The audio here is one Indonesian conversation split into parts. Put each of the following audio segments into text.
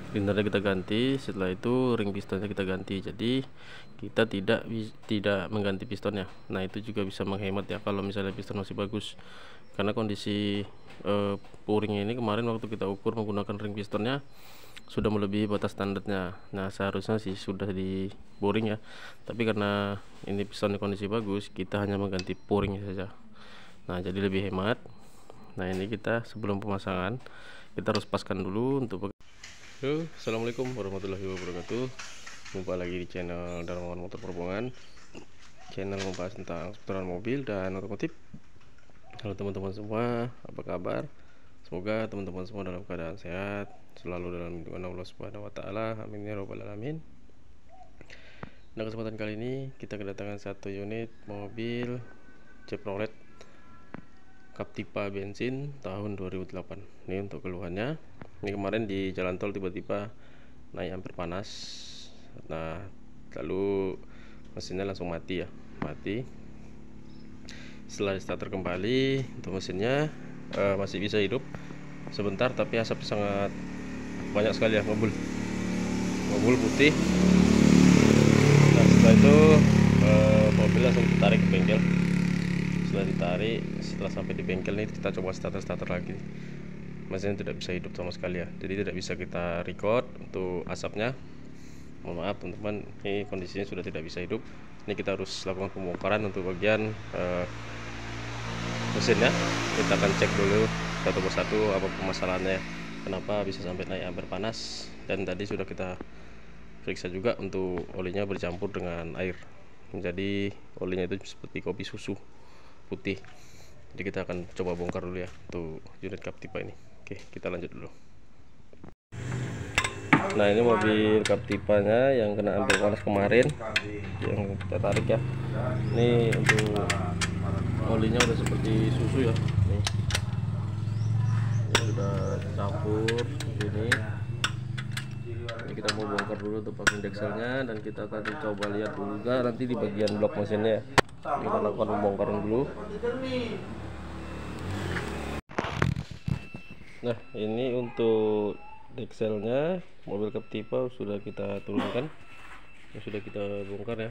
grindernya kita ganti, setelah itu ring pistonnya kita ganti. Jadi kita tidak mengganti pistonnya. Nah, itu juga bisa menghemat ya kalau misalnya piston masih bagus, karena kondisi puringnya ini kemarin waktu kita ukur menggunakan ring pistonnya sudah melebihi batas standarnya. Nah, seharusnya sih sudah di boring ya, tapi karena ini pistonnya kondisi bagus, kita hanya mengganti puringnya saja. Nah, jadi lebih hemat. Nah, ini kita sebelum pemasangan kita harus paskan dulu untuk. Assalamualaikum warahmatullahi wabarakatuh. Jumpa lagi di channel Darmawan Motor Perhubungan, channel membahas tentang seputaran mobil dan otomotif. Halo teman-teman semua, apa kabar? Semoga teman-teman semua dalam keadaan sehat, selalu dalam lindungan Allah Subhanahu wa taala. Amin ya rabbal alamin. Nah, kesempatan kali ini kita kedatangan satu unit mobil Chevrolet Captiva bensin tahun 2008. Ini untuk keluhannya. Ini kemarin di jalan tol tiba-tiba naik ampere panas. Nah, lalu mesinnya langsung mati ya, mati. Setelah starter kembali, untuk mesinnya masih bisa hidup sebentar, tapi asap sangat banyak sekali ya, ngebul putih. Nah, setelah itu mobil langsung ditarik ke bengkel. Setelah sampai di bengkel ini kita coba starter lagi. Mesinnya tidak bisa hidup sama sekali ya, jadi tidak bisa kita record untuk asapnya. Mohon maaf teman-teman, ini kondisinya sudah tidak bisa hidup. Ini kita harus lakukan pembongkaran untuk bagian mesinnya. Kita akan cek dulu satu persatu apa permasalahannya, kenapa bisa sampai naik ampere panas. Dan tadi sudah kita periksa juga untuk olinya bercampur dengan air, jadi olinya itu seperti kopi susu putih. Jadi kita akan coba bongkar dulu ya untuk unit Captiva ini. Oke, kita lanjut dulu. Nah, ini mobil Captivanya yang kena ampere panas kemarin yang kita tarik ya. Ini untuk olinya udah seperti susu ya. Nih, ini udah campur ini. Ini kita mau bongkar dulu untuk pasang dekselnya, dan kita akan coba lihat juga nanti di bagian blok mesinnya. Kita lakukan pembongkaran dulu. Nah, ini untuk dekselnya mobil Captiva sudah kita turunkan, sudah kita bongkar ya.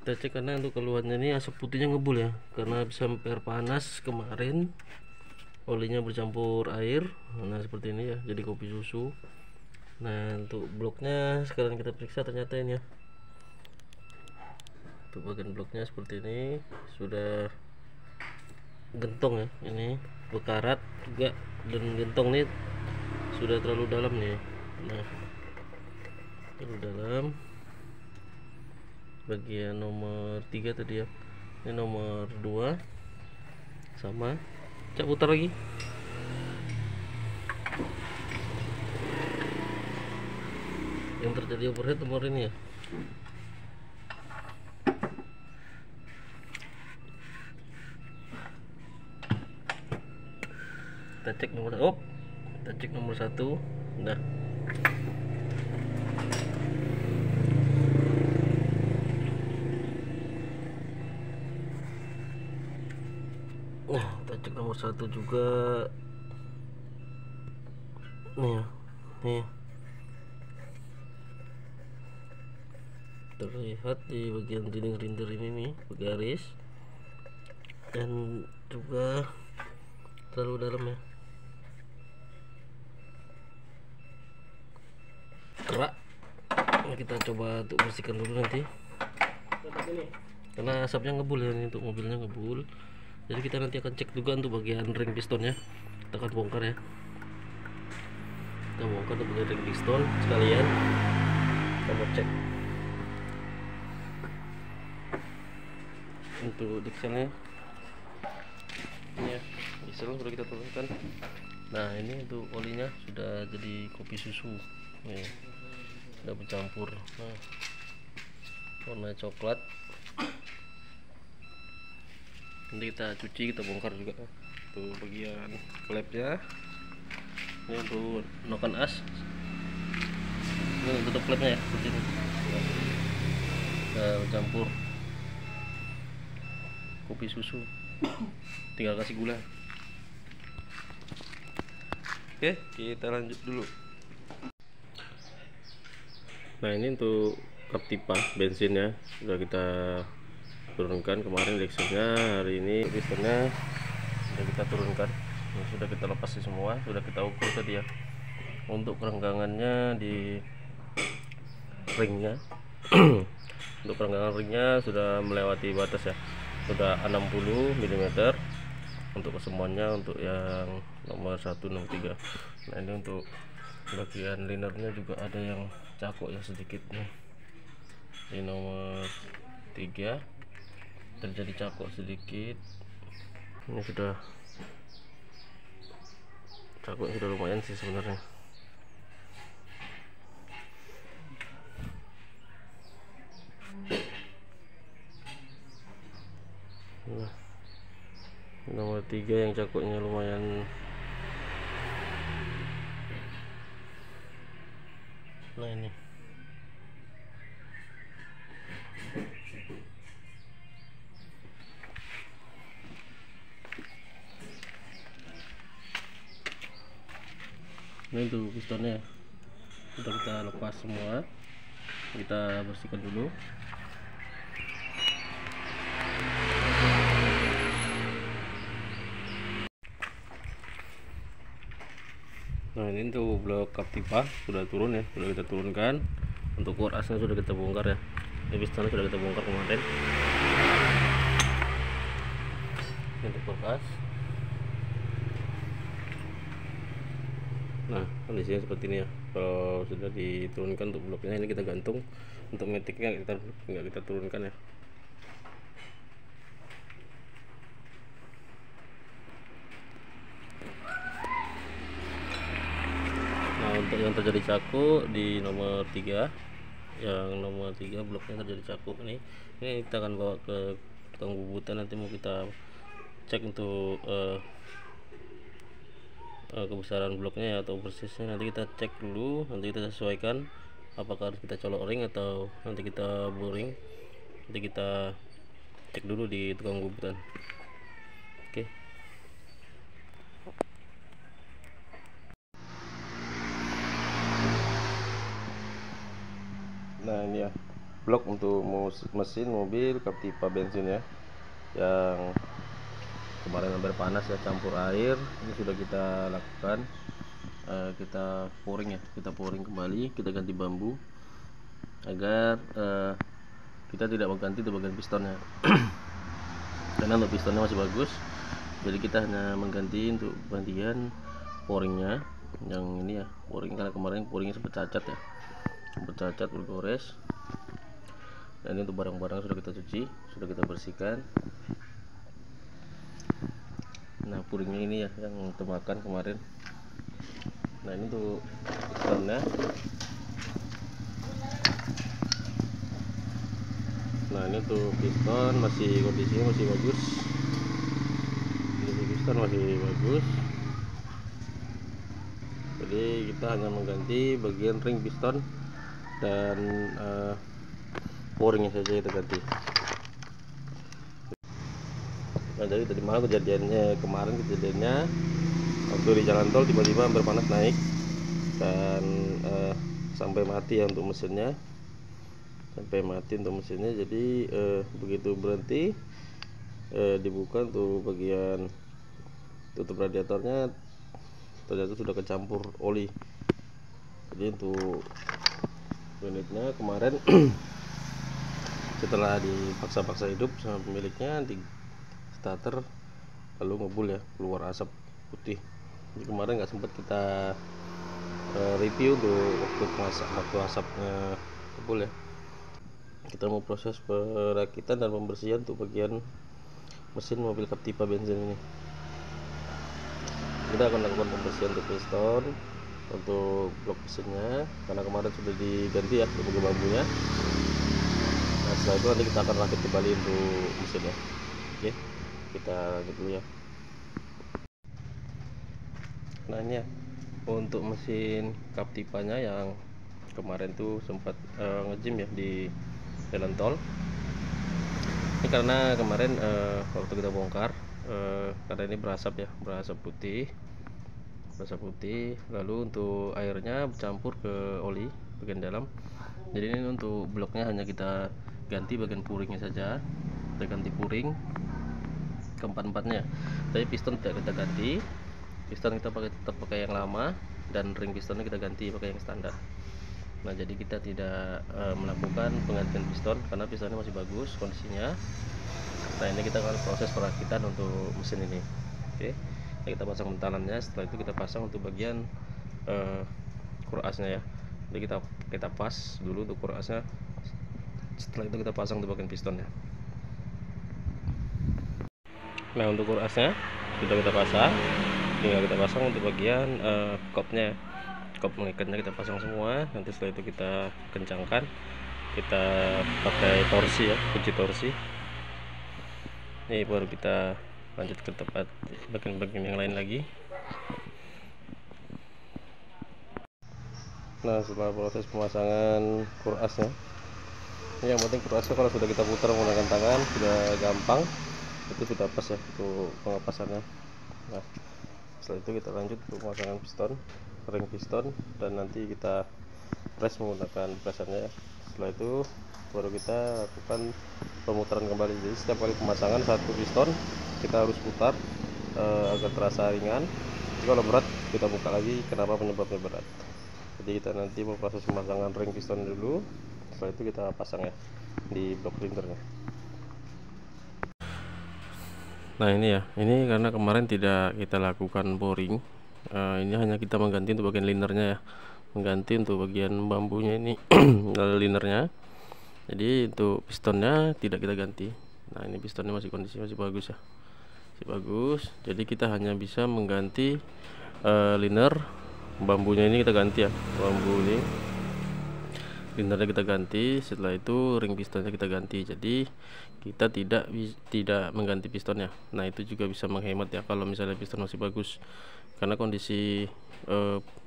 Kita cek karena untuk keluhannya ini asap putihnya ngebul ya, karena bisa ampere panas kemarin olinya bercampur air. Nah, seperti ini ya, jadi kopi susu. Nah, untuk bloknya sekarang kita periksa, ternyata ini ya, untuk bagian bloknya seperti ini sudah gentong ya, ini berkarat juga, dan gentong ini sudah terlalu dalam nih. Nah, terlalu dalam bagian nomor 3 tadi ya, ini nomor 2 sama. Cak putar lagi. Yang terjadi overheat nomor ini ya. Kita cek nomor kita cek nomor 1. Nah, kita cek nomor 1 juga. Nih terlihat di bagian dinding grinder ini nih bergaris, dan juga terlalu dalam ya, kerak. Nah, kita coba untuk bersihkan dulu nanti, karena asapnya ngebul ya, ini untuk mobilnya ngebul. Jadi kita nanti akan cek juga untuk bagian ring pistonnya, kita akan bongkar ya. Kita bongkar untuk bagian ring piston sekalian, kita mau cek untuk dekselnya. Ini ya, diesel sudah kita turunkan. Nah, ini untuk olinya sudah jadi kopi susu nih, sudah bercampur. Nah, warna coklat. Nanti kita cuci, kita bongkar juga tuh bagian klepnya. Ini untuk noken as, ini untuk tutup klepnya ya, seperti ini. Sudah bercampur kopi susu, tinggal kasih gula. Oke, kita lanjut dulu. Nah ini untuk Captiva bensinnya sudah kita turunkan kemarin direksinya, hari ini pistonnya sudah kita turunkan. Ini sudah kita lepas semua, sudah kita ukur tadi ya. Untuk kerenggangannya di ringnya untuk kerenggangan ringnya sudah melewati batas ya, sudah 60 mm untuk kesemuanya, untuk yang nomor 1 nomor 3. Nah ini untuk bagian linernya juga ada yang cakok ya sedikit nih, di nomor 3 terjadi cakok sedikit. Ini sudah cakok, sudah lumayan sih sebenarnya. Nah, nomor 3 yang cakoknya lumayan. Nah ini untuk pistonnya sudah kita lepas semua, kita bersihkan dulu. Nah ini untuk blok Captiva sudah turun ya, sudah kita turunkan. Untuk core asnya sudah kita bongkar ya, ini pistonnya sudah kita bongkar kemarin. Ini untuk core as. Nah kondisinya seperti ini ya. Kalau sudah diturunkan untuk bloknya, ini kita gantung. Untuk metiknya nggak kita turunkan ya. Nah untuk yang terjadi cakuk di nomor 3, yang nomor 3 bloknya terjadi cakuk ini kita akan bawa ke tukang bubutan. Nanti mau kita cek untuk kebesaran bloknya ya, atau persisnya nanti kita cek dulu, nanti kita sesuaikan apakah harus kita colok ring atau nanti kita boring. Nanti kita cek dulu di tukang bubutan. Oke. Nah ini ya blok untuk mesin mobil Captiva bensin ya, yang kemarin hampir panas ya, campur air. Ini sudah kita lakukan, kita pouring ya, kita pouring kembali, kita ganti bambu agar kita tidak mengganti di bagian pistonnya karena untuk pistonnya masih bagus, jadi kita hanya mengganti untuk bagian pouringnya yang ini ya, pouring, karena kemarin pouringnya sempat cacat ya, sempat cacat bergores. Dan ini untuk barang-barang sudah kita cuci, sudah kita bersihkan. Nah pouringnya ini ya yang termakan kemarin. Nah ini untuk pistonnya. Nah ini untuk piston masih kondisinya masih bagus, ini piston masih bagus, jadi kita hanya mengganti bagian ring piston dan pouringnya saja kita ganti. Nah jadi tadi malam kejadiannya waktu di jalan tol tiba-tiba hampir panas naik dan sampai mati ya untuk mesinnya, sampai mati untuk mesinnya. Jadi begitu berhenti dibuka untuk bagian tutup radiatornya, ternyata sudah kecampur oli. Jadi untuk unitnya kemarin setelah dipaksa-paksa hidup sama pemiliknya di starter, lalu ngebul ya, keluar asap putih. Jadi kemarin nggak sempat kita review untuk waktu asapnya ngebul ya. Kita mau proses perakitan dan pembersihan untuk bagian mesin mobil Captiva bensin ini. Kita akan lakukan pembersihan untuk piston, untuk blok mesinnya, karena kemarin sudah diganti ya bagian bambunya. Nah setelah itu nanti kita akan rakit kembali untuk mesinnya. Oke, kita lanjut dulu ya. Nah ini ya untuk mesin Captivanya yang kemarin tuh sempat ngejim ya di jalan tol. Ini karena kemarin waktu kita bongkar, karena ini berasap ya, berasap putih, lalu untuk airnya bercampur ke oli bagian dalam. Jadi ini untuk bloknya hanya kita ganti bagian puringnya saja, kita ganti puring keempat-empatnya, tapi piston tidak kita ganti. Piston kita tetap pakai yang lama, dan ring pistonnya kita ganti pakai yang standar. Nah, jadi kita tidak melakukan penggantian piston karena pistonnya masih bagus kondisinya. Nah, ini kita akan proses perakitan untuk mesin ini. Oke, nah, kita pasang bentalannya. Setelah itu kita pasang untuk bagian kurasnya ya. Jadi kita pas dulu untuk kurasnya. Setelah itu kita pasang untuk bagian pistonnya. Nah, untuk kurasnya sudah kita pasang, tinggal kita pasang untuk bagian kopnya. Kop mengikatnya kita pasang semua. Nanti setelah itu kita kencangkan, kita pakai torsi ya, kunci torsi. Ini baru kita lanjut ke tempat bagian-bagian yang lain lagi. Nah, setelah proses pemasangan kurasnya, ini yang penting kurasnya kalau sudah kita putar menggunakan tangan sudah gampang, itu sudah pas ya untuk pengepasannya. Nah, setelah itu kita lanjut untuk pemasangan piston, ring piston, dan nanti kita press menggunakan pressernya. Setelah itu baru kita lakukan pemutaran kembali. Jadi setiap kali pemasangan satu piston kita harus putar agar terasa ringan. Jadi kalau berat kita buka lagi, kenapa penyebabnya berat. Jadi kita nanti mau proses pemasangan ring piston dulu, setelah itu kita pasang ya di blok linternya. Nah, ini ya, ini karena kemarin tidak kita lakukan boring, ini hanya kita mengganti untuk bagian linernya ya, mengganti untuk bagian bambunya ini linernya. Jadi untuk pistonnya tidak kita ganti. Nah, ini pistonnya masih kondisi masih bagus ya, masih bagus. Jadi kita hanya bisa mengganti liner, bambunya ini kita ganti ya, bambu ini linernya kita ganti. Setelah itu ring pistonnya kita ganti. Jadi kita tidak mengganti pistonnya. Nah, itu juga bisa menghemat ya kalau misalnya piston masih bagus, karena kondisi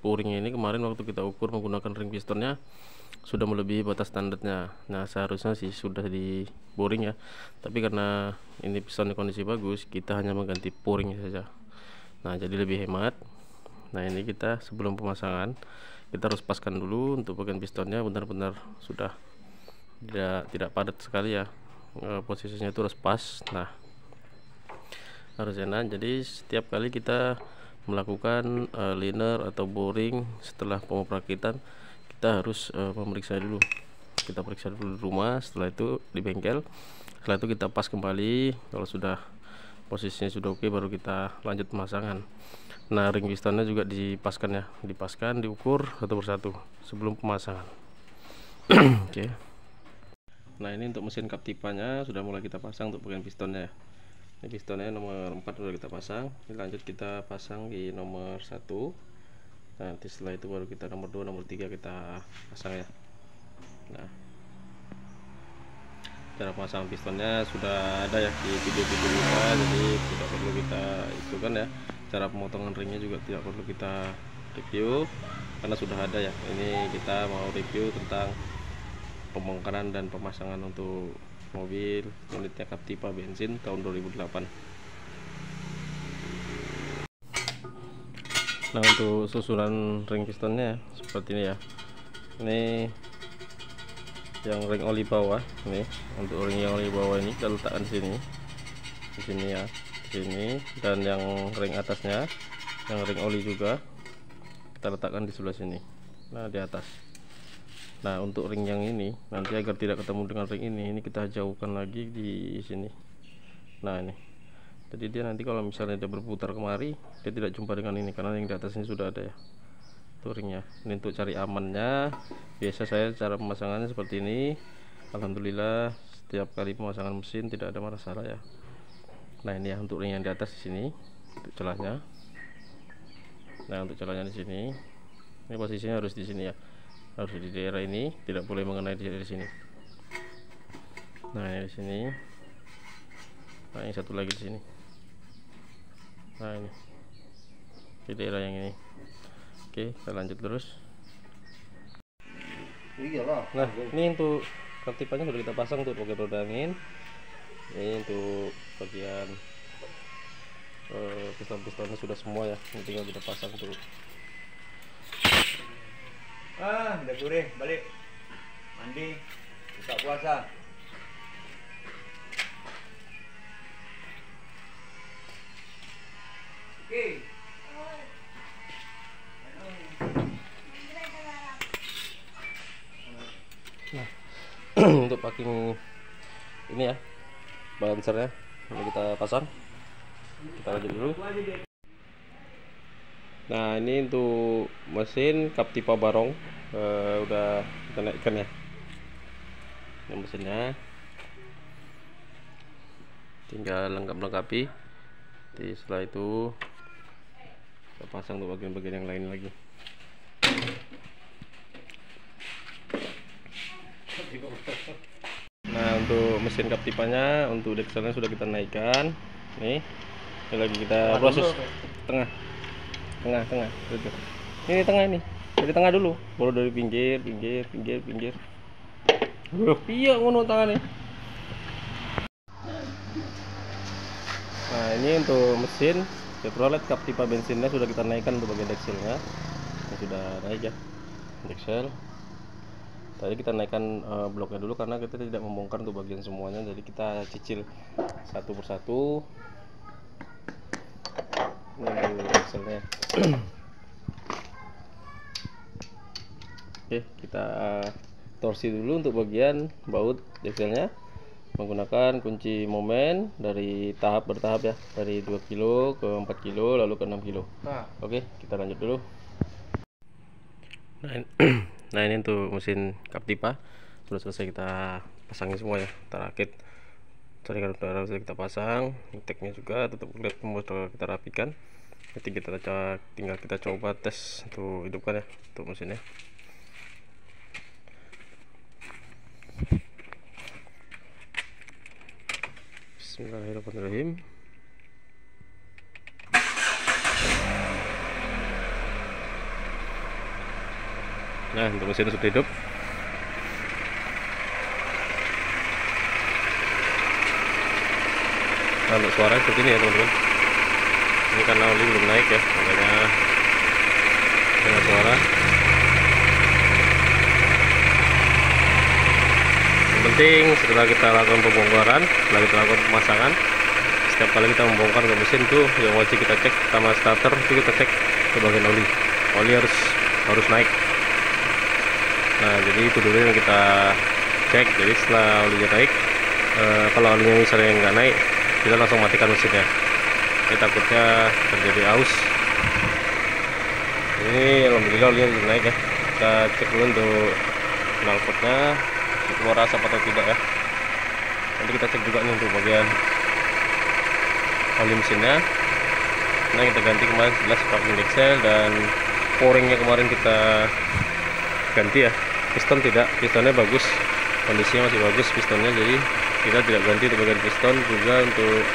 puringnya ini kemarin waktu kita ukur menggunakan ring pistonnya sudah melebihi batas standarnya. Nah, seharusnya sih sudah di boring ya, tapi karena ini pistonnya kondisi bagus, kita hanya mengganti puringnya saja. Nah, jadi lebih hemat. Nah, ini kita sebelum pemasangan kita harus paskan dulu untuk bagian pistonnya benar-benar sudah tidak padat sekali ya, posisinya itu harus pas. Nah, harus enak. Jadi setiap kali kita melakukan liner atau boring setelah pemerakitan, kita harus memeriksa dulu. Kita periksa dulu di rumah, setelah itu di bengkel. Setelah itu kita pas kembali. Kalau sudah posisinya sudah oke, baru kita lanjut pemasangan. Nah, ring pistonnya juga dipaskan ya, diukur satu persatu sebelum pemasangan. Oke. Nah, ini untuk mesin Captivanya sudah mulai kita pasang untuk bagian pistonnya. Ini pistonnya nomor 4 sudah kita pasang. Ini lanjut kita pasang di nomor 1. Nanti setelah itu baru kita nomor 2, nomor 3 kita pasang ya. Nah, cara pemasangan pistonnya sudah ada ya di video-video kita, jadi tidak perlu kita itu kan ya. Cara pemotongan ringnya juga tidak perlu kita review karena sudah ada ya. Ini kita mau review tentang pembongkaran dan pemasangan untuk mobil unitnya Captiva bensin tahun 2008. Nah, untuk susunan ring pistonnya seperti ini ya. Ini yang ring oli bawah, ini untuk ring yang oli bawah ini kita letakkan di sini ya, sini. Dan yang ring atasnya, yang ring oli juga kita letakkan di sebelah sini, nah di atas. Nah, untuk ring yang ini nanti agar tidak ketemu dengan ring ini kita jauhkan lagi di sini. Nah, ini jadi dia nanti kalau misalnya dia berputar kemari, dia tidak jumpa dengan ini karena yang di atas ini sudah ada ya, itu ringnya. Ini untuk cari amannya, biasa saya cara pemasangannya seperti ini. Alhamdulillah setiap kali pemasangan mesin tidak ada masalah ya. Nah, ini ya untuk ring yang di atas di sini untuk celahnya. Nah, untuk celahnya di sini, ini posisinya harus di sini ya, harus di daerah ini, tidak boleh mengenai di sini. Nah, ini di sini. Nah, ini satu lagi di sini. Nah, ini di daerah yang ini. Oke, kita lanjut terus. Nah, ini untuk Captivanya sudah kita pasang untuk bagian roda angin. Ini untuk bagian piston-pistonnya sudah semua ya, ini tinggal kita pasang tuh. Udah sore balik. Mandi, buka puasa. Oke. Nah, untuk packing ini ya, balancernya ini kita pasang. Kita lanjut dulu. Nah, ini untuk mesin Captiva Barong udah kita naikkan ya. Ini mesinnya, tinggal lengkapi. Jadi setelah itu kita pasang untuk bagian-bagian yang lain lagi. Nah, untuk mesin Captivanya, untuk dexelnya sudah kita naikkan. Nih, ini lagi kita proses tengah. Itu. Ini tengah ini. Dari tengah dulu, baru dari pinggir. Iya, ngono tangannya. Nah, ini untuk mesin Chevrolet Captiva bensinnya sudah kita naikkan untuk bagian dexelnya. Sudah naik ya, dexel. Tadi kita naikkan bloknya dulu karena kita tidak membongkar untuk bagian semuanya, jadi kita cicil satu persatu. Ini dexelnya. Oke, kita torsi dulu untuk bagian baut dexelnya menggunakan kunci momen dari bertahap ya, dari 2 kilo ke 4 kilo lalu ke 6 kilo. Oke, kita lanjut dulu. Nah, ini untuk mesin Captiva sudah selesai kita pasangin semua ya, kita rakit, jaringan udara sudah kita pasang, tagnya juga tutup LED sudah kita rapikan. Nanti tinggal kita coba tes untuk hidupkan ya untuk mesinnya. Bismillahirrahmanirrahim. Nah, untuk mesin sudah hidup. Nah, untuk suara seperti ini ya teman-teman. Ini karena oli belum naik ya, makanya dengan suara. Yang penting setelah kita lakukan pembongkaran, setelah kita lakukan pemasangan, setiap kali kita membongkar ke mesin tuh yang wajib kita cek sama starter itu kita cek ke bagian oli harus naik. Nah, jadi itu dulu yang kita cek. Jadi setelah olinya naik, kalau olinya misalnya nggak naik, kita langsung matikan mesinnya. Ini takutnya terjadi aus. Ini alhamdulillah olinya sudah naik ya. Kita cek dulu untuk knalpotnya keluar asap atau tidak ya. Nanti kita cek juga nih untuk bagian oli mesinnya. Nah, kita ganti kemarin jelas packing dexel dan pouringnya kemarin kita ganti ya. Piston tidak, pistonnya bagus, kondisinya masih bagus pistonnya, jadi kita tidak ganti untuk bagian piston. Juga untuk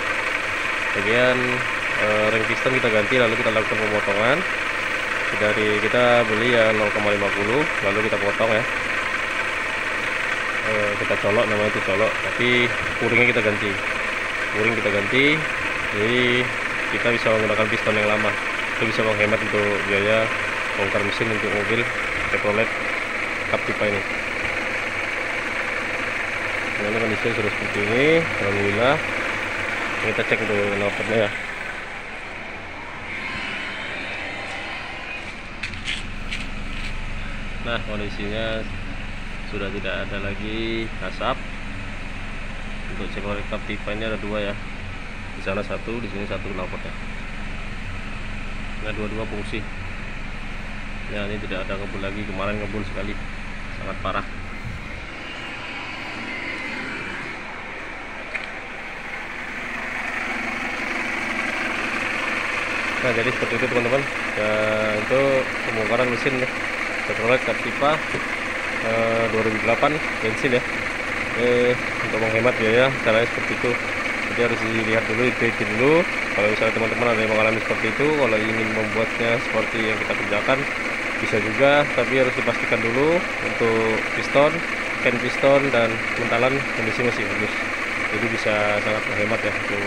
bagian ring piston kita ganti, lalu kita lakukan pemotongan. Dari kita beli ya 0,50, lalu kita potong ya, kita colok, namanya itu colok, tapi puringnya kita ganti, jadi kita bisa menggunakan piston yang lama. Itu bisa menghemat untuk biaya bongkar mesin untuk mobil Chevrolet Captiva ini. Nah, ini kondisinya sudah seperti ini, alhamdulillah. Kita cek untuk knalpotnya ya. Nah, kondisinya sudah tidak ada lagi asap. Untuk Chevrolet Captiva ini ada dua ya, di sana satu, di sini satu knalpotnya. Nah, dua-dua fungsi. Ya, ini tidak ada ngebul lagi, kemarin ngebul sekali, sangat parah. Nah, jadi seperti itu teman-teman ya, untuk pembongkaran mesin ya Chevrolet Captiva 2008 bensin ya. Untuk menghemat biaya caranya seperti itu. Jadi harus dilihat dulu, diteliti dulu. Kalau misalnya teman-teman ada yang mengalami seperti itu, kalau ingin membuatnya seperti yang kita kerjakan bisa juga, tapi harus dipastikan dulu untuk piston, can piston dan mentalan kondisi masih bagus. Jadi bisa sangat menghemat ya untuk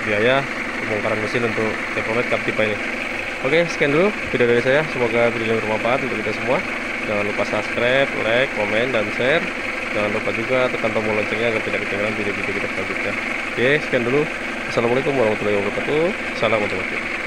biaya pembongkaran mesin untuk Chevrolet Captiva ini. Oke, sekian dulu video dari saya, semoga video ini bermanfaat untuk kita semua. Jangan lupa subscribe, like, komen, dan share. Jangan lupa juga tekan tombol loncengnya agar tidak ketinggalan video-video kita selanjutnya. Oke, sekian dulu. Assalamualaikum warahmatullahi wabarakatuh. Salam otomotif.